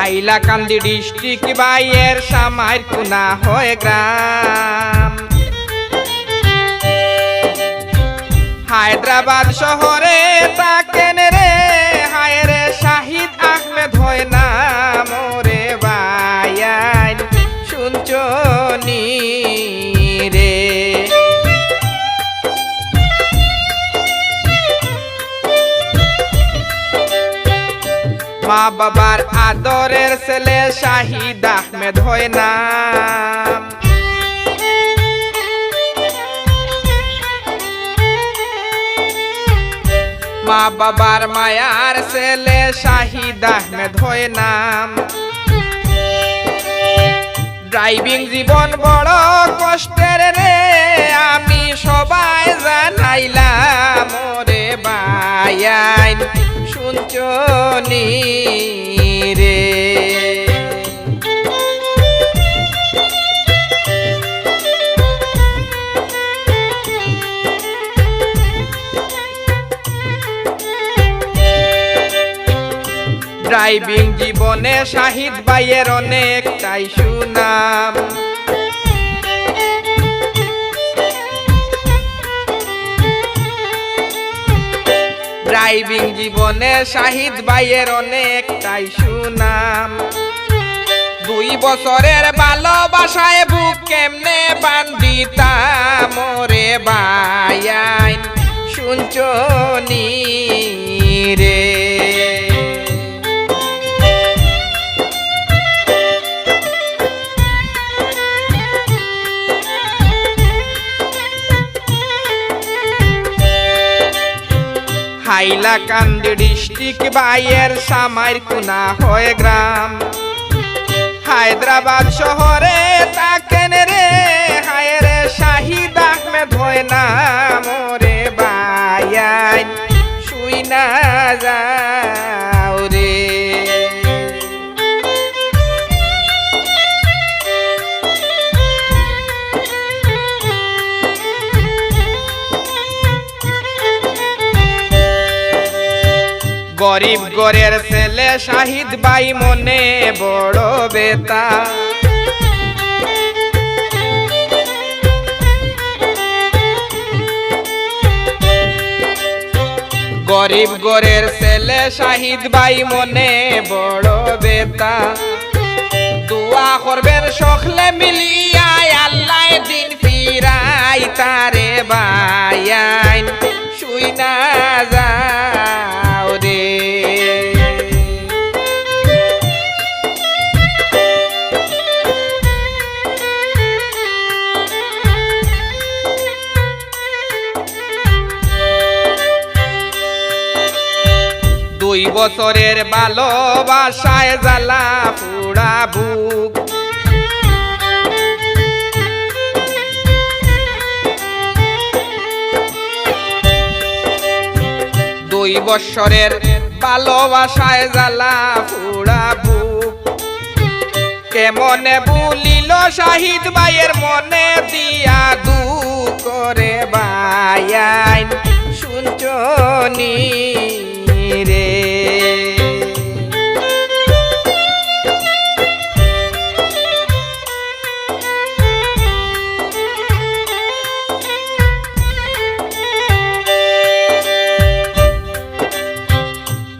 Hailakandi district বাইয়ের সামাইর কুনা হয় গ্রাম। হায়দ্রাবাদ শহরে থাকেন রে হায় রে শাহিদ আহমেদ হয় নাম রে বাইয়াইন শুনছনি রে। মা বাবার আদরের ছেলে শাহিদ আহমেদ হয় নাম। মা বাবার মায়ার ছেলে শাহিদ আহমেদ হয় নাম। ড্রাইভিং জীবন বড় কষ্টের রে আমি সবাই জানাইলাম রে বাইয়াইন শুনছনি রে। ড্রাইভিং জীবনে শাহিদ ভাইয়ের অনেকটাই সুনাম। ড্রাইভিং জীবনে শাহিদ ভাইয়ের অনেকটাই সুনাম। 2 বছরের ভালোবাসায় বুক কেমনে বান্ধিতাম রে বাইয়াইন শুনছনি রে। হাইলাকান্দি ডিস্ট্রিক্ট বাইয়ের সামাইর কুনা হয় গ্রাম। হায়দ্রাবাদ শহরে থাকেন রে হায় রে শাহিদ আহমেদ হয় নাম রে বাইয়াইন শুই না যাও রে। গরিব ঘরের ছেলে শাহিদ ভাই মনে বড় বেতা। গরিব ঘরের ছেলে শাহিদ ভাই মনে বড় বেতা। দোয়া করবেন সকলে মিলিয়া আল্লাহ দিন ফিরাই তারে বাইয়াইন শুই না যাও রে। দুই বছরের ভালোবাসায় জ্বালা পুরা বুক। দুই বছরের ভালোবাসায় জ্বালা পুরা বুক। কেমনে ভুলিল শাহিদ ভাইয়ের মনে দিয়া দুঃখ করে বাইয়াইন শুনছনি রে।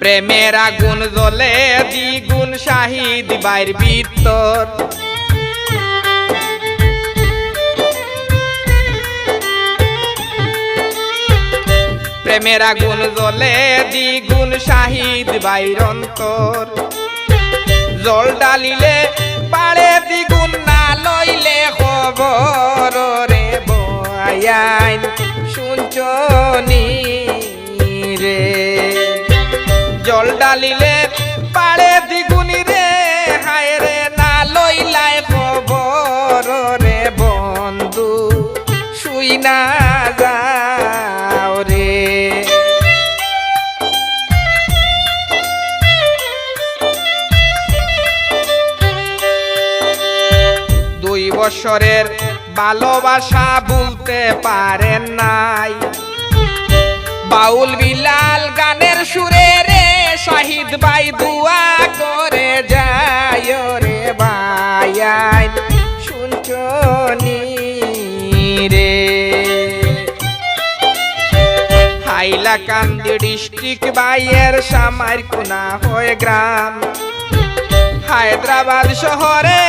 প্রেমের আগুন জ্বলে দ্বিগুণ শাহিদ ভাইয়ের ভিতর। প্রেমের আগুন জ্বলে দ্বিগুণ শাহিদ ভাইয়ের অন্তর। জল ডালিলে পারে দ্বিগুণ না লইলে খবর রে বাইয়াইন শুনছনি রে। জল ডালিলে পারে দ্বিগুণী রে হায় রে না লইলাই খবর রে বন্ধু শুই না যাও রে। 2 বছরের ভালোবাসা ভুলতে পারেন নাই। বাউল বিলাল গানের সুরে রে শাহিদ ভাই দুয়া করে যায়। হাইলাকান্দি ডিস্ট্রিক্ট বাইয়ের সামার কোনা হয়ে গ্রাম হায়দ্রাবাদ শহরে